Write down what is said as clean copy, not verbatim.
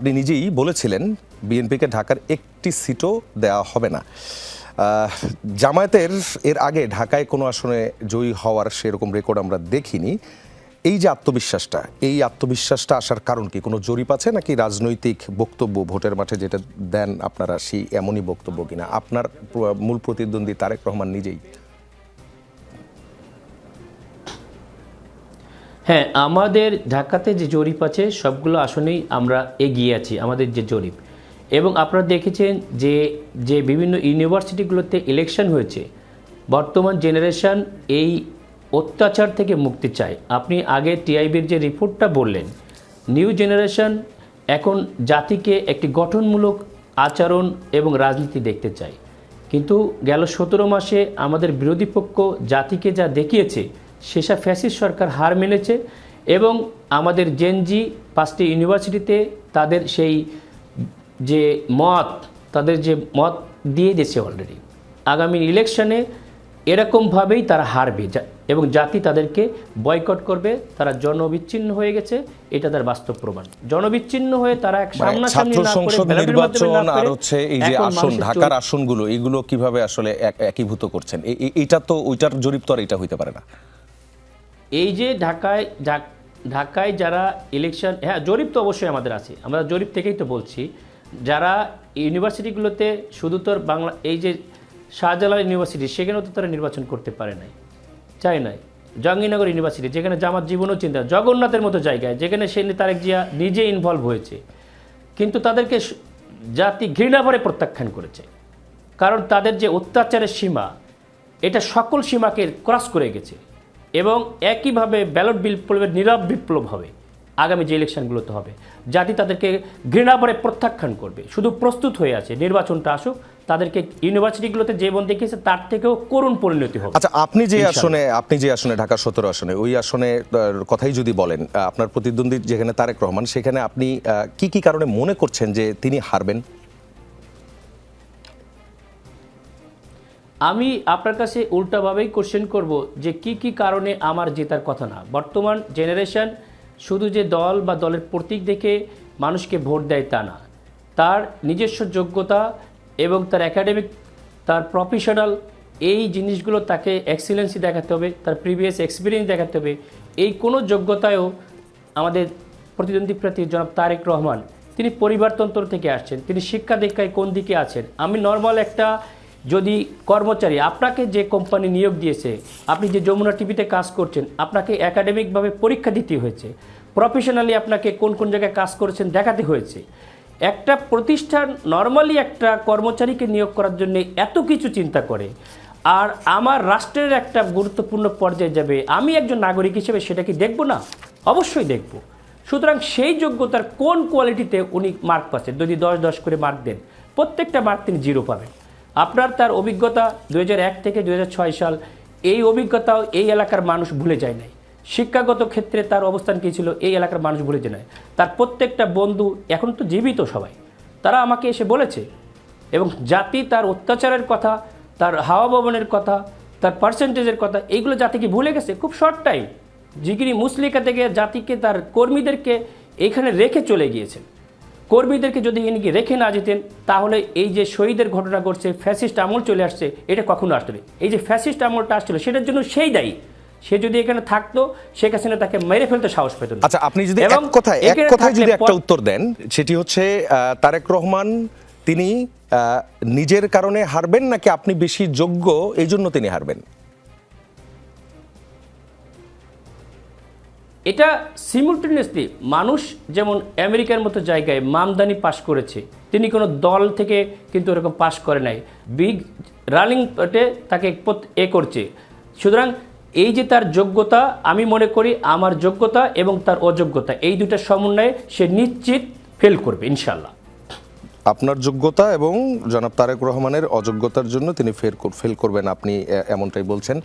আপনি নিজেই বলেছিলেন বিএনপিকে ঢাকার একটি সিটও দেওয়া হবে না। জামায়াতের এর আগে ঢাকায় কোনো আসনে জয়ী হওয়ার সেরকম রেকর্ড আমরা দেখিনি। এই যে আত্মবিশ্বাসটা আসার কারণ কি? কোনো জরিপ আছে নাকি রাজনৈতিক বক্তব্য ভোটের মাঠে যেটা দেন আপনারা সেই এমনই বক্তব্য কিনা? আপনার মূল প্রতিদ্বন্দ্বী তারেক রহমান নিজেই। হ্যাঁ, আমাদের ঢাকাতে যে জরিপ আছে সবগুলো আসনেই আমরা এগিয়ে আছি, আমাদের যে জরিপ। এবং আপনারা দেখেছেন যে যে বিভিন্ন ইউনিভার্সিটিগুলোতে ইলেকশন হয়েছে, বর্তমান জেনারেশন এই অত্যাচার থেকে মুক্তি চায়। আপনি আগে টিআইবির যে রিপোর্টটা বললেন, নিউ জেনারেশন এখন জাতিকে একটি গঠনমূলক আচরণ এবং রাজনীতি দেখতে চায়। কিন্তু গেল 17 মাসে আমাদের বিরোধী পক্ষ জাতিকে যা দেখিয়েছে, সেসব ফ্যাসিস্ট সরকার হার মেনেছে এবং আমাদের জেনজি 5টি ইউনিভার্সিটিতে তাদের সেই যে তাদের যে মত দিয়ে দিয়েছে অলরেডি। আগামী ইলেকশনে এরকমভাবেই তারা হারবে এবং জাতি তাদেরকে বয়কট করবে। তারা জনবিচ্ছিন্ন হয়ে গেছে, এটা তার বাস্তব প্রমাণ। জনবিচ্ছিন্ন হয়ে তারা এক সামনাসামনি না করে নির্বাচন আর হচ্ছে এই যে আসন, ঢাকার আসনগুলো, এগুলো কিভাবে আসলে একীভূত করছেন? এটা তো ওইটার জরিপ তো আর এটা হইতে পারে না। এই যে ঢাকায় যারা ইলেকশন, হ্যাঁ জরিপ তো অবশ্যই আমাদের আছে, আমরা জরিপ থেকেই তো বলছি। যারা ইউনিভার্সিটিগুলোতে শুধু তোর বাংলা, এই যে শাহজালাল ইউনিভার্সিটি, সেখানেও তো তারা নির্বাচন করতে পারে নাই, চাই নাই। জাহাঙ্গীরনগর ইউনিভার্সিটি, যেখানে জামাত জীবনও চিন্তা, জগন্নাথের মতো জায়গায় যেখানে সে তারেক জিয়া নিজে ইনভলভ হয়েছে, কিন্তু তাদেরকে জাতি ঘৃণা ভরে প্রত্যাখ্যান করেছে। কারণ তাদের যে অত্যাচারের সীমা, এটা সকল সীমাকে ক্রস করে গেছে। এবং একইভাবে ব্যালট বিপ্লবের নীরব বিপ্লব হবে আগামী যে ইলেকশনগুলোতে হবে। জাতি তাদেরকে ঘৃণা ভরে প্রত্যাখ্যান করবে, শুধু প্রস্তুত হয়ে আছে নির্বাচনটা আসুক। তাদেরকে ইউনিভার্সিটিগুলোতে যেমন দেখিয়েছে তার থেকেও করুণ পরিণতি হবে। আচ্ছা, আপনি যে আসনে ঢাকা 17 আসনে, ওই আসনে কথাই যদি বলেন, আপনার প্রতিদ্বন্দ্বী যেখানে তারেক রহমান, সেখানে আপনি কি কি কারণে মনে করছেন যে তিনি হারবেন? আমি আপনার কাছে উল্টাভাবেই কোশ্চেন করব যে কি কি কারণে আমার জেতার কথা না। বর্তমান জেনারেশন শুধু যে দল বা দলের প্রতীক দেখে মানুষকে ভোট দেয় তা না, তার নিজস্ব যোগ্যতা এবং তার একাডেমিক, তার প্রফেশনাল, এই জিনিসগুলো তাকে এক্সিলেন্সি দেখাতে হবে, তার প্রিভিয়াস এক্সপিরিয়েন্স দেখাতে হবে। এই কোনো যোগ্যতায়ও আমাদের প্রতিদ্বন্দ্বী প্রার্থী জনাব তারেক রহমান, তিনি পরিবারতন্ত্র থেকে আসছেন, তিনি শিক্ষা দীক্ষায় কোন দিকে আছেন। আমি নর্মাল একটা যদি কর্মচারী, আপনাকে যে কোম্পানি নিয়োগ দিয়েছে, আপনি যে যমুনা টিভিতে কাজ করছেন, আপনাকে একাডেমিকভাবে পরীক্ষা দিতে হয়েছে, প্রফেশনালি আপনাকে কোন কোন জায়গায় কাজ করেছেন দেখাতে হয়েছে। একটা প্রতিষ্ঠান নর্মালি একটা কর্মচারীকে নিয়োগ করার জন্য এত কিছু চিন্তা করে, আর আমার রাষ্ট্রের একটা গুরুত্বপূর্ণ পর্যায়ে যাবে, আমি একজন নাগরিক হিসেবে সেটা কি দেখব না? অবশ্যই দেখব। সুতরাং সেই যোগ্যতার কোন কোয়ালিটিতে উনি মার্ক পাচ্ছেন, যদি 10-10 করে মার্ক দেন, প্রত্যেকটা মার্ক তিনি 0 পাবেন। আপনার তার অভিজ্ঞতা 2001 থেকে 2006 সাল, এই অভিজ্ঞতাও এই এলাকার মানুষ ভুলে যায় নাই। শিক্ষাগত ক্ষেত্রে তার অবস্থান কী ছিল, এই এলাকার মানুষ ভুলে যায় নাই। তার প্রত্যেকটা বন্ধু এখন তো জীবিত সবাই, তারা আমাকে এসে বলেছে। এবং জাতি তার অত্যাচারের কথা, তার হাওয়া ভবনের কথা, তার পার্সেন্টেজের কথা, এইগুলো জাতি কি ভুলে গেছে? খুব শর্ট টাইম জিগিরি মুসলিকা থেকে জাতিকে, তার কর্মীদেরকে এখানে রেখে চলে গিয়েছেন। কর্মীদেরকে যদি ইনি রেখে না যেতেন, তাহলে এই যে শহীদের ঘটনা ঘটছে, ফ্যাসিস্ট আমল চলে আসছে, এটা কখনো আসতো না। এই যে ফ্যাসিস্ট আমলটা আসছিল, সেটার জন্য সেই দায়ী। সে যদি এখানে থাকতো, শেখ হাসিনা তাকে মেরে ফেলতে সাহস পেত না। আচ্ছা, আপনি যদি এক কথায় যদি একটা উত্তর দেন, সেটি হচ্ছে তারেক রহমান তিনি নিজের কারণে হারবেন নাকি আপনি বেশি যোগ্য এই জন্য তিনি হারবেন? এটা সিমুলটেনিয়াসলি, মানুষ যেমন আমেরিকার মতো জায়গায় মামদানি পাশ করেছে, তিনি কোনো দল থেকে কিন্তু এরকম পাশ করে নাই, বিগ রানিং তাকে করছে। সুতরাং এই যে তার যোগ্যতা, আমি মনে করি আমার যোগ্যতা এবং তার অযোগ্যতা, এই দুটো সমন্বয়ে সে নিশ্চিত ফেল করবে ইনশাল্লাহ। আপনার যোগ্যতা এবং জনাব তারেক রহমানের অযোগ্যতার জন্য তিনি ফেল করবেন, আপনি এমনটাই বলছেন।